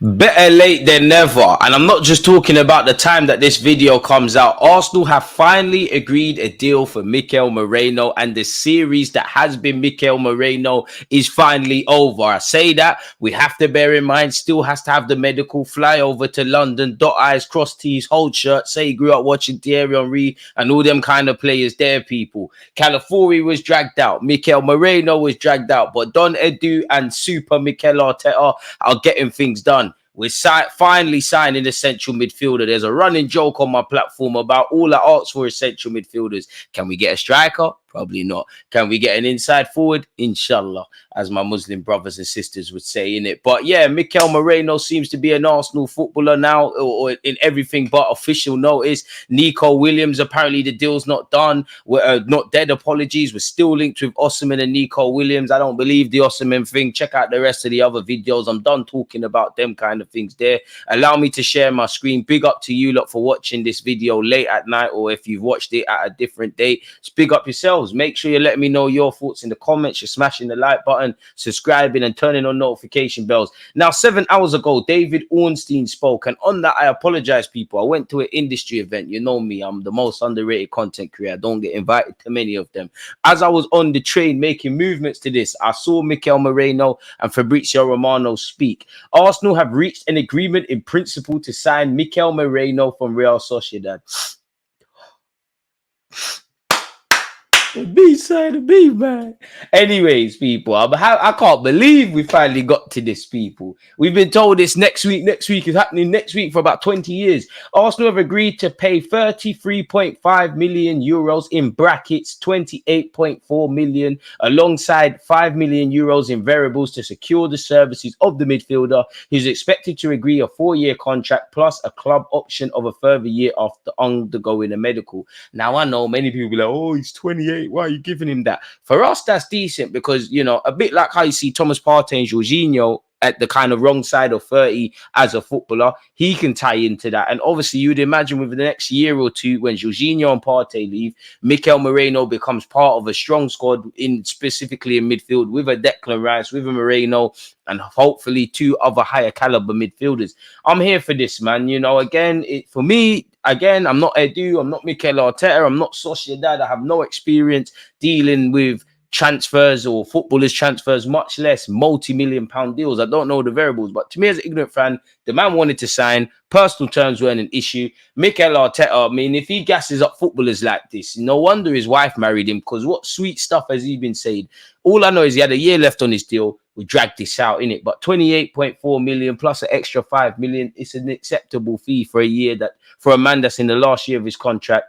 Better late than never. And I'm not just talking about the time that this video comes out. Arsenal have finally agreed a deal for Mikel Merino, and the series that has been Mikel Merino is finally over. I say that, we have to bear in mind, still has to have the medical, fly over to London, dot I's, cross T's, hold shirt, say he grew up watching Thierry Henry and all them kind of players there, people. Calafiori was dragged out. Mikel Merino was dragged out. But Don Edu and Super Mikel Arteta are getting things done. We're finally signing a central midfielder. There's a running joke on my platform about all I ask for is central midfielders. Can we get a striker? Probably not. Can we get an inside forward? Inshallah, as my Muslim brothers and sisters would say, in it. But yeah, Mikel Merino seems to be an Arsenal footballer now, or in everything but official notice. Nico Williams, apparently the deal's not done. We're not dead, apologies. We're still linked with Osimhen and Nico Williams. I don't believe the Osimhen thing. Check out the rest of the other videos. I'm done talking about them kind of things there. Allow me to share my screen. Big up to you lot for watching this video late at night, or if you've watched it at a different date, just big up yourself. Make sure you let me know your thoughts in the comments. You're smashing the like button, subscribing, and turning on notification bells. Now, 7 hours ago, David Ornstein spoke, and on that, I apologize, people. I went to an industry event. You know me, I'm the most underrated content creator. I don't get invited to many of them. As I was on the train making movements to this, I saw Mikel Merino and Fabrizio Romano speak. Arsenal have reached an agreement in principle to sign Mikel Merino from Real Sociedad. The B-side of B, man. Anyways, people, I can't believe we finally got to this, people. We've been told this next week is happening next week for about 20 years. Arsenal have agreed to pay 33.5 million euros, in brackets 28.4 million, alongside 5 million euros in variables to secure the services of the midfielder, who's expected to agree a 4-year contract plus a club option of a further year after undergoing a medical. Now, I know many people are like, oh, he's 28. Why are you giving him that? For us, that's decent because, you know, a bit like how you see Thomas Partey and Jorginho at the kind of wrong side of 30 as a footballer, he can tie into that. And obviously, you'd imagine with the next year or two, when Jorginho and Partey leave, Mikel Merino becomes part of a strong squad, specifically in midfield, with a Declan Rice, with a Merino, and hopefully 2 other higher caliber midfielders. I'm here for this, man. You know, again, for me, again, I'm not Edu, I'm not Mikel Arteta, I'm not Sociedad. I have no experience dealing with transfers or footballers transfers, much less multi-million-pound deals. I don't know the variables, but to me as an ignorant fan, the man wanted to sign. Personal terms weren't an issue. Mikel Arteta, I mean, if he gasses up footballers like this, no wonder his wife married him, because what sweet stuff has he been saying? All I know is he had a year left on his deal. We dragged this out, in it, but 28.4 million plus an extra 5 million, it's an acceptable fee for a year, that for a man that's in the last year of his contract,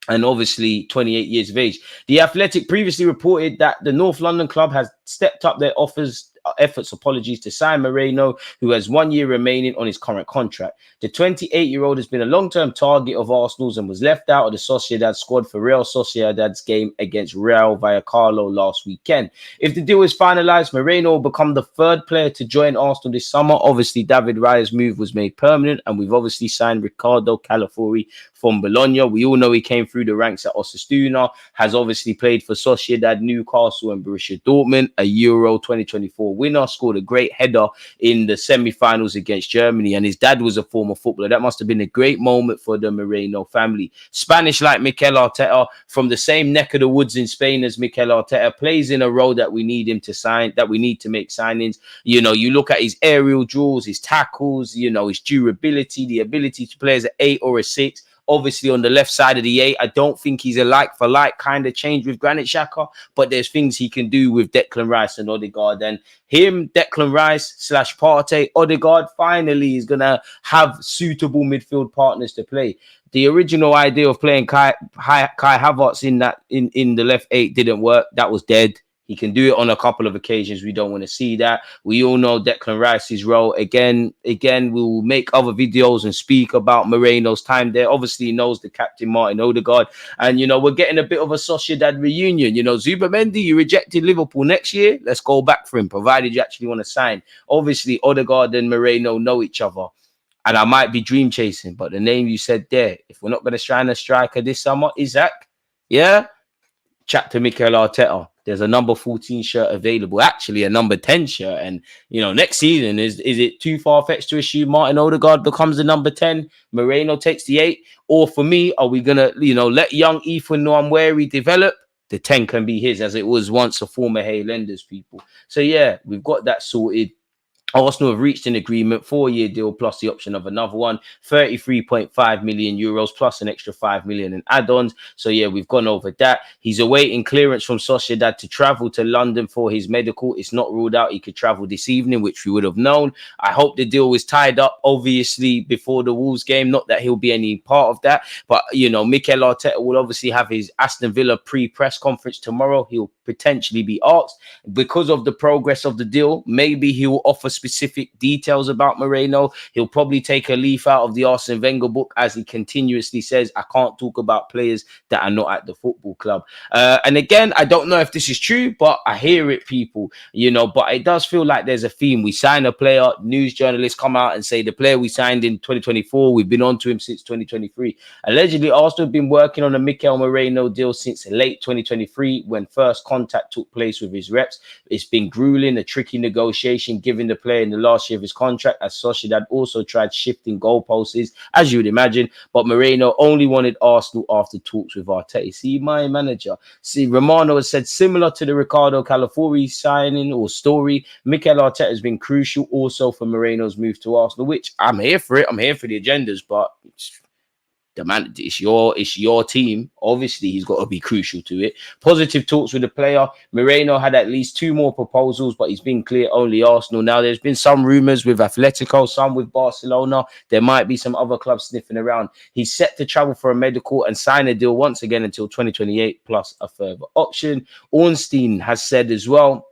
and obviously 28 years of age. The Athletic previously reported that the North London club has stepped up their efforts to sign Merino, who has 1 year remaining on his current contract. The 28-year-old has been a long-term target of Arsenal's and was left out of the Sociedad squad for Real Sociedad's game against Real Vallecano last weekend. If the deal is finalized, Merino will become the 3rd player to join Arsenal this summer. Obviously, David Raya's move was made permanent, and we've obviously signed Riccardo Calafiori from Bologna. We all know he came through the ranks at Osasuna, has obviously played for Sociedad, Newcastle, and Borussia Dortmund, a Euro 2024 winner, scored a great header in the semi-finals against Germany, and his dad was a former footballer. That must have been a great moment for the Merino family. Spanish like Mikel Arteta, from the same neck of the woods in Spain as Mikel Arteta, plays in a role that we need him to sign, that we need to make signings. You know, you look at his aerial duels, his tackles, you know, his durability, the ability to play as an 8 or a 6. Obviously, on the left side of the 8, I don't think he's a like-for-like kind of change with Granit Xhaka, but there's things he can do with Declan Rice and Odegaard. And him, Declan Rice / Partey, Odegaard, finally is going to have suitable midfield partners to play. The original idea of playing Kai Havertz in the left 8 didn't work. That was dead. He can do it on a couple of occasions. We don't want to see that. We all know Declan Rice's role. Again, we'll make other videos and speak about Moreno's time there. Obviously, he knows the captain, Martin Odegaard. And, you know, we're getting a bit of a Sociedad reunion. You know, Zubamendi, you rejected Liverpool next year. Let's go back for him, provided you actually want to sign. Obviously, Odegaard and Merino know each other. And I might be dream chasing, but the name you said there, if we're not going to sign a striker this summer, Isaac, yeah, chat to Mikel Arteta. there's a number 14 shirt available, actually a number 10 shirt. And, next season, is it too far-fetched to assume Martin Odegaard becomes the number 10, Moreno takes the 8? Or for me, are we going to, let young Ethan Nwamweri develop? The 10 can be his, as it was once a former Highlanders, people. So, yeah, we've got that sorted. Arsenal have reached an agreement, 4-year deal plus the option of another one, 33.5 million euros plus an extra 5 million in add-ons. So yeah, we've gone over that. He's awaiting clearance from Sociedad to travel to London for his medical. It's not ruled out he could travel this evening, which we would have known. I hope the deal was tied up, obviously, before the Wolves game. Not that he'll be any part of that, but Mikel Arteta will obviously have his Aston Villa pre-press conference tomorrow. He'll potentially be asked because of the progress of the deal. Maybe he will offer specific details about Moreno. He'll probably take a leaf out of the Arsene Wenger book, as he continuously says, I can't talk about players that are not at the football club. And again, I don't know if this is true, but I hear it, people, but it does feel like there's a theme. We sign a player, news journalists come out and say the player we signed in 2024, we've been on to him since 2023. Allegedly, Arsenal have been working on a Mikel Moreno deal since late 2023, when first contact took place with his reps. It's been grueling, a tricky negotiation, given the player in the last year of his contract, as Sociedad also tried shifting goalposts, as you would imagine. But Moreno only wanted Arsenal after talks with Arteta. See, my manager. See, Romano has said similar to the Ricardo Calafiori signing or story, Mikel Arteta has been crucial also for Moreno's move to Arsenal, which I'm here for it. I'm here for the agendas, but the man, it's your team. Obviously, he's got to be crucial to it. Positive talks with the player. Moreno had at least 2 more proposals, but he's been clear only Arsenal. Now, there's been some rumours with Atletico, some with Barcelona. There might be some other clubs sniffing around. He's set to travel for a medical and sign a deal once again until 2028, plus a further option. Ornstein has said as well,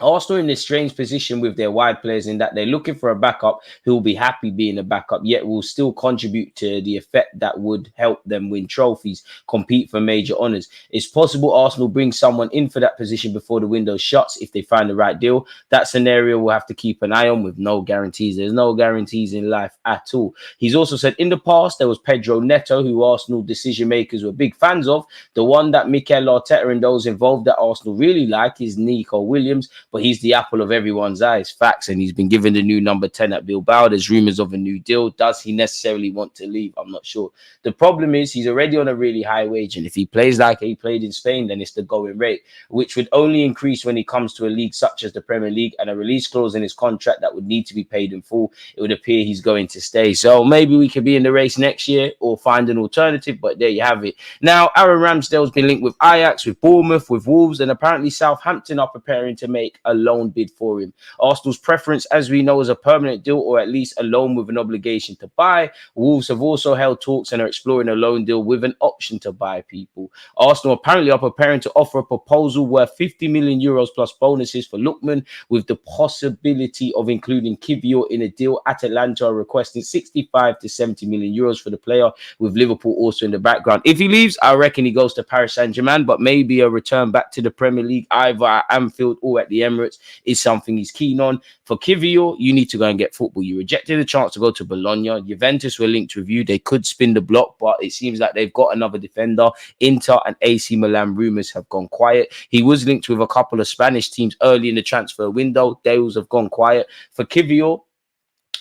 Arsenal in this strange position with their wide players, in that they're looking for a backup who will be happy being a backup, yet will still contribute to the effect that would help them win trophies, compete for major honours. It's possible Arsenal bring someone in for that position before the window shuts if they find the right deal. That scenario we'll have to keep an eye on, with no guarantees. There's no guarantees in life at all. He's also said in the past there was Pedro Neto, who Arsenal decision makers were big fans of. The one that Mikel Arteta and those involved at Arsenal really like is Nico Williams, but he's the apple of everyone's eyes. Facts. And he's been given the new number 10 at Bilbao. There's rumours of a new deal. Does he necessarily want to leave? I'm not sure. The problem is he's already on a really high wage, and if he plays like he played in Spain, then it's the going rate, which would only increase when he comes to a league such as the Premier League, and a release clause in his contract that would need to be paid in full. It would appear he's going to stay. So maybe we could be in the race next year or find an alternative, but there you have it. Now, Aaron Ramsdale's been linked with Ajax, with Bournemouth, with Wolves, and apparently Southampton are preparing to make a loan bid for him. Arsenal's preference, as we know, is a permanent deal, or at least a loan with an obligation to buy. Wolves have also held talks and are exploring a loan deal with an option to buy, people. Arsenal apparently are preparing to offer a proposal worth 50 million euros plus bonuses for Lookman, with the possibility of including Kivior in a deal. Atalanta are requesting 65 to 70 million euros for the player, with Liverpool also in the background. If he leaves, I reckon he goes to Paris Saint-Germain, but maybe a return back to the Premier League, either at Anfield or at the Emirates, is something he's keen on. For Kivior, you need to go and get football. You rejected the chance to go to Bologna. Juventus were linked with you. They could spin the block, but it seems like they've got another defender. Inter and AC Milan rumours have gone quiet. He was linked with a couple of Spanish teams early in the transfer window. Those have gone quiet. For Kivior,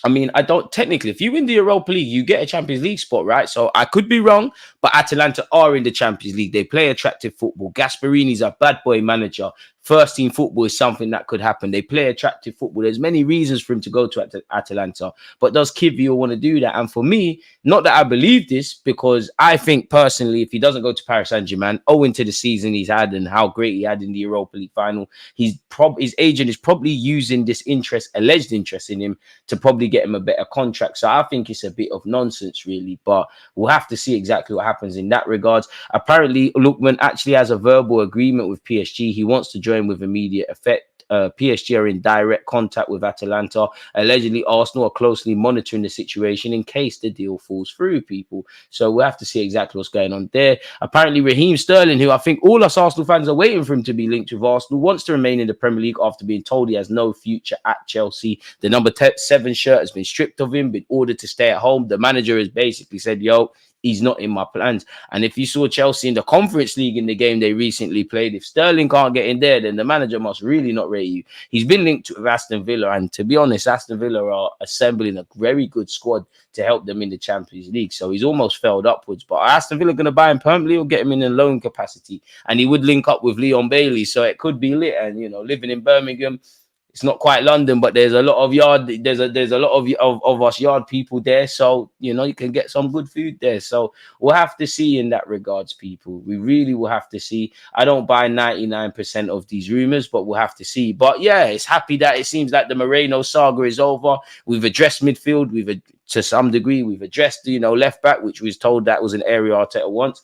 I mean, I don't technically, if you win the Europa League, you get a Champions League spot, right? So I could be wrong, but Atalanta are in the Champions League. They play attractive football. Gasperini's a bad boy manager. First team football is something that could happen. They play attractive football. There's many reasons for him to go to Atalanta, but does Kivior want to do that? And for me, not that I believe this, because I think personally, if he doesn't go to Paris Saint-Germain, owing to the season he's had and how great he had in the Europa League final, his agent is probably using this alleged interest in him to probably get him a better contract. So I think it's a bit of nonsense, really, but we'll have to see exactly what happens in that regards. Apparently, Lookman actually has a verbal agreement with PSG. He wants to join with immediate effect. PSG are in direct contact with Atalanta. Allegedly, Arsenal are closely monitoring the situation in case the deal falls through, people. So we'll have to see exactly what's going on there. Apparently, Raheem Sterling, who I think all us Arsenal fans are waiting for him to be linked with Arsenal, wants to remain in the Premier League after being told he has no future at Chelsea. The number 7 shirt has been stripped of him, been ordered to stay at home. The manager has basically said, yo, he's not in my plans. And if you saw Chelsea in the Conference League in the game they recently played, if Sterling can't get in there, then the manager must really not rate you. He's been linked with Aston Villa, and to be honest, Aston Villa are assembling a very good squad to help them in the Champions League. So he's almost failed upwards. But Aston Villa going to buy him permanently or get him in a loan capacity? And he would link up with Leon Bailey, so it could be lit. And, you know, living in Birmingham, it's not quite London, but there's a lot of yard. There's a lot of us yard people there, so you know you can get some good food there. So we'll have to see in that regards, people. We really will have to see. I don't buy 99% of these rumors, but we'll have to see. But yeah, it's happy that it seems like the Merino saga is over. We've addressed midfield. To some degree, we've addressed left back, which we was told that was an area Arteta wants.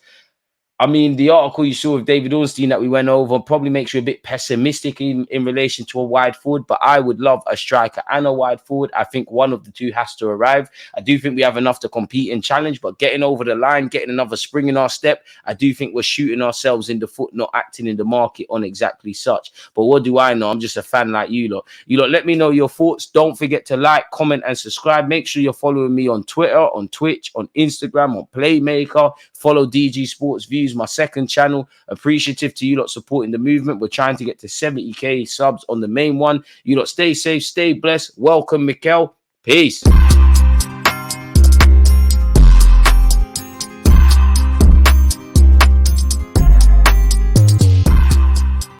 I mean, the article you saw of David Ornstein that we went over probably makes you a bit pessimistic in relation to a wide forward, but I would love a striker and a wide forward. I think one of the two has to arrive. I do think we have enough to compete and challenge, but getting over the line, getting another spring in our step, I do think we're shooting ourselves in the foot, not acting in the market on exactly such. But what do I know? I'm just a fan like you lot. You lot, let me know your thoughts. Don't forget to like, comment, and subscribe. Make sure you're following me on Twitter, on Twitch, on Instagram, on Playmaker. Follow DG Sports Views, my second channel. Appreciative to you lot supporting the movement. We're trying to get to 70k subs on the main one. You lot stay safe, stay blessed. Welcome, Mikel. Peace.